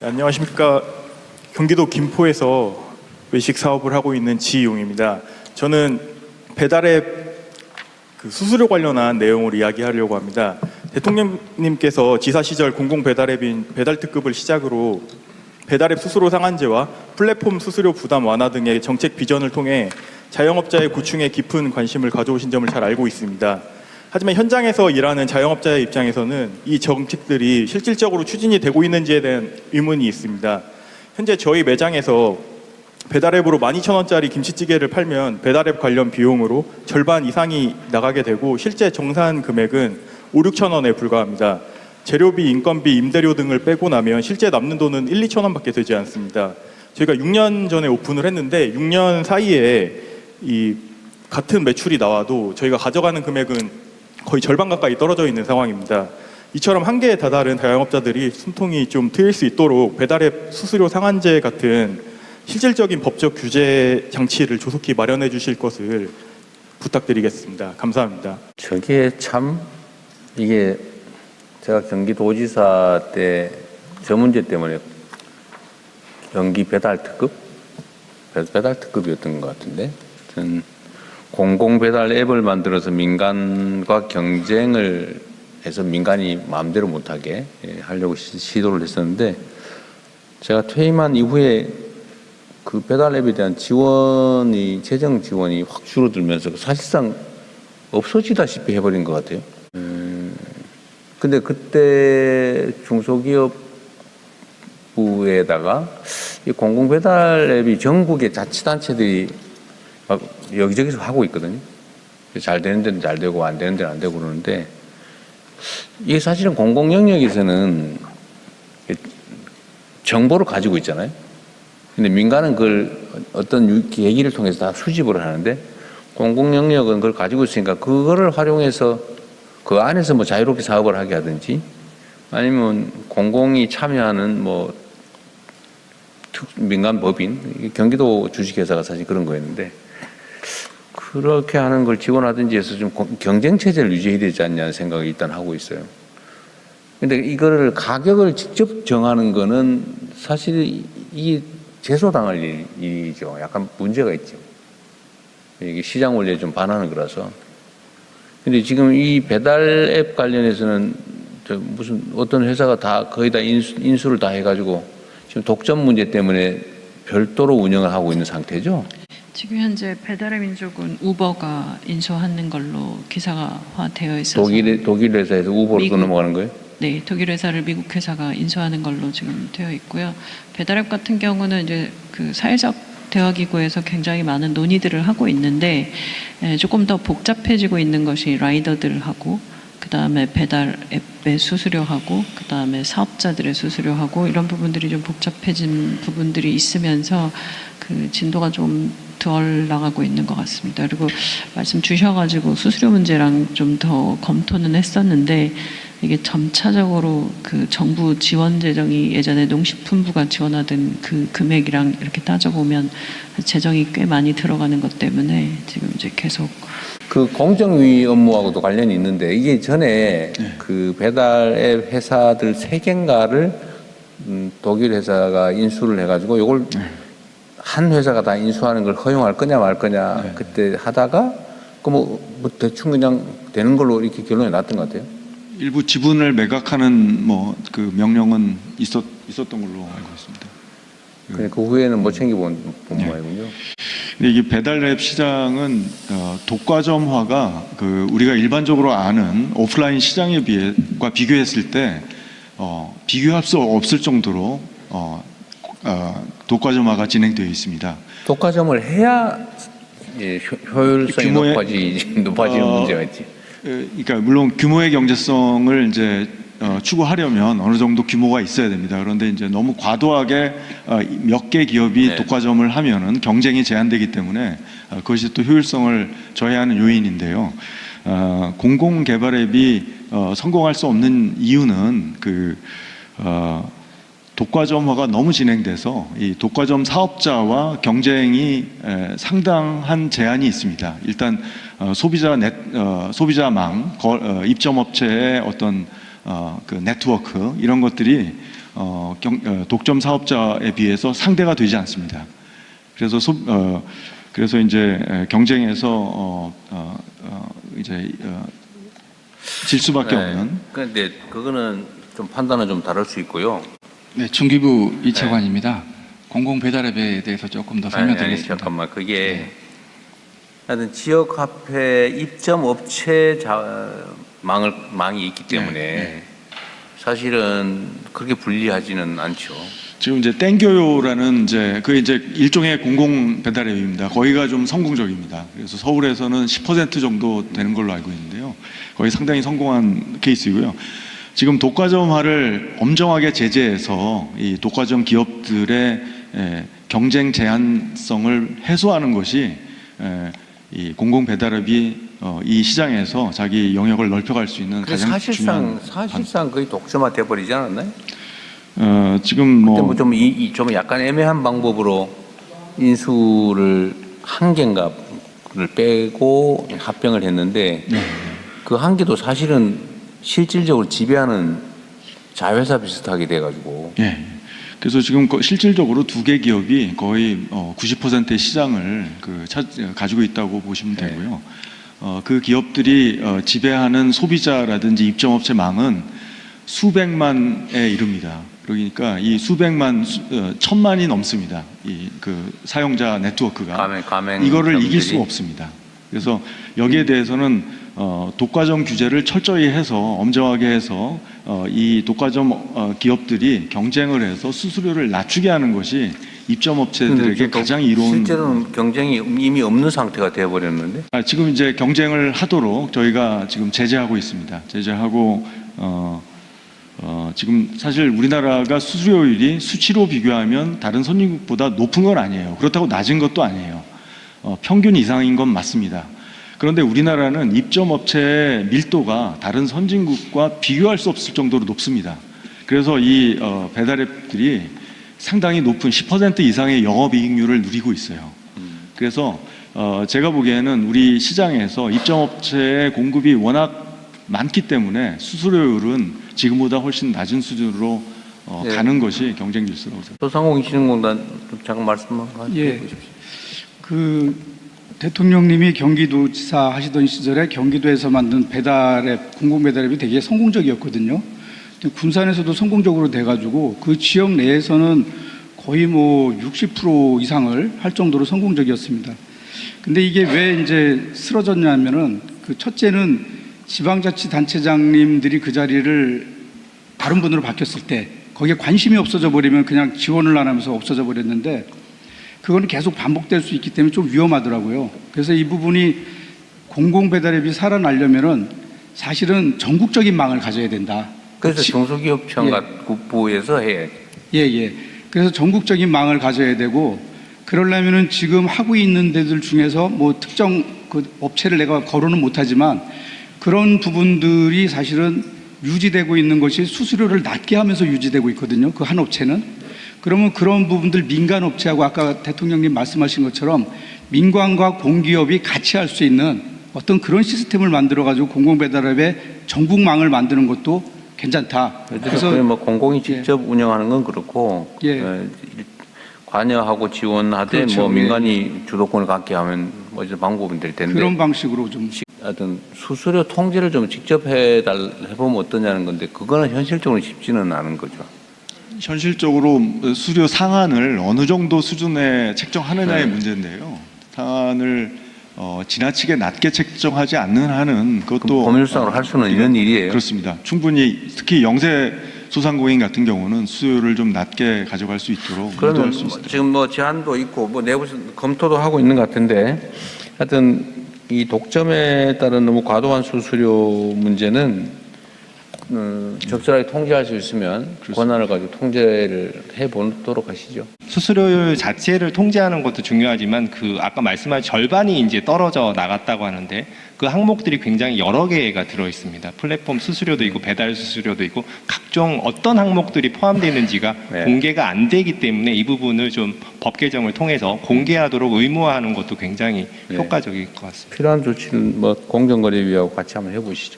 안녕하십니까. 경기도 김포에서 외식 사업을 하고 있는 지용입니다. 저는 배달앱 수수료 관련한 내용을 이야기하려고 합니다. 대통령님께서 지사 시절 공공 배달앱인 배달특급을 시작으로 배달앱 수수료 상한제와 플랫폼 수수료 부담 완화 등의 정책 비전을 통해 자영업자의 구충에 깊은 관심을 가져오신 점을 잘 알고 있습니다. 하지만 현장에서 일하는 자영업자의 입장에서는 이 정책들이 실질적으로 추진이 되고 있는지에 대한 의문이 있습니다. 현재 저희 매장에서 배달앱으로 12,000원짜리 김치찌개를 팔면 배달앱 관련 비용으로 절반 이상이 나가게 되고 실제 정산 금액은 5,000~6,000원에 불과합니다. 재료비, 인건비, 임대료 등을 빼고 나면 실제 남는 돈은 1~2,000원밖에 되지 않습니다. 저희가 6년 전에 오픈을 했는데 6년 사이에 이 같은 매출이 나와도 저희가 가져가는 금액은 거의 절반 가까이 떨어져 있는 상황입니다. 이처럼 한계에 다다른 자영업자들이 숨통이 좀 트일 수 있도록 배달앱 수수료 상한제 같은 실질적인 법적 규제 장치를 조속히 마련해 주실 것을 부탁드리겠습니다. 감사합니다. 저게 참 이게 제가 경기도지사 때 저 문제 때문에 경기 배달특급이었던 것 같은데 전 공공 배달 앱을 만들어서 민간과 경쟁을 해서 민간이 마음대로 못하게 하려고 시도를 했었는데 제가 퇴임한 이후에 그 배달 앱에 대한 재정 지원이 확 줄어들면서 사실상 없어지다시피 해버린 것 같아요. 근데 그때 중소기업부에다가 이 공공 배달 앱이 전국의 자치단체들이 막 여기저기서 하고 있거든요. 잘 되는 데는 잘 되고 안 되는 데는 안 되고 그러는데 이게 사실은 공공 영역에서는 정보를 가지고 있잖아요. 근데 민간은 그걸 어떤 계기를 통해서 다 수집을 하는데 공공 영역은 그걸 가지고 있으니까 그거를 활용해서 그 안에서 뭐 자유롭게 사업을 하게 하든지 아니면 공공이 참여하는 뭐 민간 법인, 경기도 주식회사가 사실 그런 거였는데 그렇게 하는 걸 지원하든지 해서 좀 경쟁 체제를 유지해야 되지 않냐는 생각을 일단 하고 있어요. 근데 이거를 가격을 직접 정하는 거는 사실 이게 제소당할 일이죠. 약간 문제가 있죠. 이게 시장 원리에 좀 반하는 거라서. 근데 지금 이 배달 앱 관련해서는 무슨 어떤 회사가 다 거의 다 인수를 다 해가지고 지금 독점 문제 때문에 별도로 운영을 하고 있는 상태죠. 지금 현재 배달의 민족은 우버가 인수하는 걸로 기사화되어 있어서 독일 회사에서 우버로 넘어가는 거예요? 네, 독일 회사를 미국 회사가 인수하는 걸로 지금 되어 있고요. 배달앱 같은 경우는 이제 그 사회적 대화기구에서 굉장히 많은 논의들을 하고 있는데 조금 더 복잡해지고 있는 것이 라이더들하고 그 다음에 배달 앱의 수수료하고 그 다음에 사업자들의 수수료하고 이런 부분들이 좀 복잡해진 부분들이 있으면서 그 진도가 좀 덜 나가고 있는 것 같습니다. 그리고 말씀 주셔가지고 수수료 문제랑 좀 더 검토는 했었는데 이게 점차적으로 그 정부 지원 재정이 예전에 농식품부가 지원하던 그 금액이랑 이렇게 따져보면 재정이 꽤 많이 들어가는 것 때문에 지금 이제 계속 그 공정위 업무하고도 관련이 있는데 이게 전에 그 배달 앱 회사들 3개인가를 독일 회사가 인수를 해가지고 이걸 한 회사가 다 인수하는 걸 허용할 거냐 말 거냐 그때 하다가 그 뭐 대충 그냥 되는 걸로 이렇게 결론이 났던 것 같아요. 일부 지분을 매각하는 뭐 그 명령은 있었던 걸로 알고 있습니다. 근데 그 후에는 못 챙겨본 모양이군요. 근데 이게 배달앱 시장은 독과점화가 그 우리가 일반적으로 아는 오프라인 시장에 비교했을 때 비교할 수 없을 정도로 독과점화가 진행되어 있습니다. 독과점을 해야 효율성이 높아지는 문제가 있지. 그러니까 물론 규모의 경제성을 이제 추구하려면 어느 정도 규모가 있어야 됩니다. 그런데 이제 너무 과도하게 몇 개 기업이 독과점을 하면은 경쟁이 제한되기 때문에 그것이 또 효율성을 저해하는 요인인데요. 공공 개발 앱이 성공할 수 없는 이유는 독과점화가 너무 진행돼서 이 독과점 사업자와 경쟁이 상당한 제한이 있습니다. 일단 소비자망, 입점업체의 어떤 그 네트워크 이런 것들이 독점 사업자에 비해서 상대가 되지 않습니다. 그래서 이제 경쟁에서 질 수밖에 없는. 그런데 그거는 좀 판단은 좀 다를 수 있고요. 네, 중기부 이채관입니다. 공공 배달앱에 대해서 조금 더 설명드리겠습니다. 잠깐만, 그게 하여튼 지역화폐 입점 업체 망이 있기 때문에 사실은 그렇게 불리하지는 않죠. 지금 이제 땡겨요라는 그게 이제 일종의 공공 배달 앱입니다. 거기가 좀 성공적입니다. 그래서 서울에서는 10% 정도 되는 걸로 알고 있는데요. 거기 상당히 성공한 케이스이고요. 지금 독과점화를 엄정하게 제재해서 이 독과점 기업들의 경쟁 제한성을 해소하는 것이 이 공공 배달앱이 이 시장에서 자기 영역을 넓혀갈 수 있는 가장 중요한 사실상 거의 독점화 돼 버리지 않았나요? 지금 좀 약간 애매한 방법으로 인수를 한 개인가를 빼고 합병을 했는데 그 한 개도 사실은 실질적으로 지배하는 자회사 비슷하게 돼가지고. 그래서 지금 실질적으로 두 개 기업이 거의 90%의 시장을 가지고 있다고 보시면 되고요. 그 기업들이 지배하는 소비자라든지 입점업체 망은 수백만에 이릅니다. 그러니까 이 수백만, 천만이 넘습니다. 이 사용자 네트워크가 이거를 이길 수가 없습니다. 그래서 여기에 대해서는 독과점 규제를 철저히 해서 엄정하게 해서 이 독과점 기업들이 경쟁을 해서 수수료를 낮추게 하는 것이 입점업체들에게 가장 이로운. 실제로는 경쟁이 이미 없는 상태가 되어버렸는데. 지금 이제 경쟁을 하도록 저희가 지금 제재하고 있습니다. 제재하고 지금 사실 우리나라가 수수료율이 수치로 비교하면 다른 선진국보다 높은 건 아니에요. 그렇다고 낮은 것도 아니에요. 평균 이상인 건 맞습니다. 그런데 우리나라는 입점업체의 밀도가 다른 선진국과 비교할 수 없을 정도로 높습니다. 그래서 이 배달앱들이 상당히 높은 10% 이상의 영업이익률을 누리고 있어요. 그래서 제가 보기에는 우리 시장에서 입점업체의 공급이 워낙 많기 때문에 수수료율은 지금보다 훨씬 낮은 수준으로 가는 것이 경쟁 질서라고 생각합니다. 소상공인 신흥공단 잠깐 말씀만 해주십시오. 대통령님이 경기도지사 하시던 시절에 경기도에서 만든 배달앱, 공공 배달앱이 되게 성공적이었거든요. 군산에서도 성공적으로 돼가지고 그 지역 내에서는 거의 60% 이상을 할 정도로 성공적이었습니다. 근데 이게 왜 이제 쓰러졌냐면은 첫째는 지방자치단체장님들이 그 자리를 다른 분으로 바뀌었을 때 거기에 관심이 없어져 버리면 그냥 지원을 안 하면서 없어져 버렸는데 그거는 계속 반복될 수 있기 때문에 좀 위험하더라고요. 그래서 이 부분이 공공 배달앱이 살아나려면은 사실은 전국적인 망을 가져야 된다. 그래서 중소기업청부에서 해야지. 그래서 전국적인 망을 가져야 되고 그러려면은 지금 하고 있는 데들 중에서 특정 업체를 내가 거론은 못하지만 그런 부분들이 사실은 유지되고 있는 것이 수수료를 낮게 하면서 유지되고 있거든요. 그 한 업체는. 그러면 그런 부분들 민간 업체하고 아까 대통령님 말씀하신 것처럼 민간과 공기업이 같이 할 수 있는 어떤 그런 시스템을 만들어가지고 공공배달앱의 전국망을 만드는 것도 괜찮다. 그래서 공공이 직접 운영하는 건 그렇고 관여하고 지원하되 그렇죠. 민간이 주도권을 갖게 하면 이제 방법이 될 텐데 그런 방식으로 좀 하여튼 수수료 통제를 좀 직접 해보면 어떠냐는 건데 그거는 현실적으로 쉽지는 않은 거죠. 현실적으로 수수료 상한을 어느 정도 수준에 책정하느냐의 문제인데요. 상한을 지나치게 낮게 책정하지 않는 한은 그것도 법률상으로 할 수는 있는 일이에요. 그렇습니다. 충분히 특히 영세 소상공인 같은 경우는 수수료를 좀 낮게 가져갈 수 있도록 그러면 유도할 수 있습니다. 지금 제한도 있고 내부에서 검토도 하고 있는 것 같은데 하여튼 이 독점에 따른 너무 과도한 수수료 문제는 적절하게 통제할 수 있으면 권한을 가지고 통제를 해보도록 하시죠. 수수료율 자체를 통제하는 것도 중요하지만 아까 말씀하신 절반이 이제 떨어져 나갔다고 하는데 그 항목들이 굉장히 여러 개가 들어 있습니다. 플랫폼 수수료도 있고 배달 수수료도 있고 각종 어떤 항목들이 포함되어 있는지가 공개가 안 되기 때문에 이 부분을 좀 법 개정을 통해서 공개하도록 의무화하는 것도 굉장히 효과적일 것 같습니다. 필요한 조치는 공정거래위하고 같이 한번 해보시죠.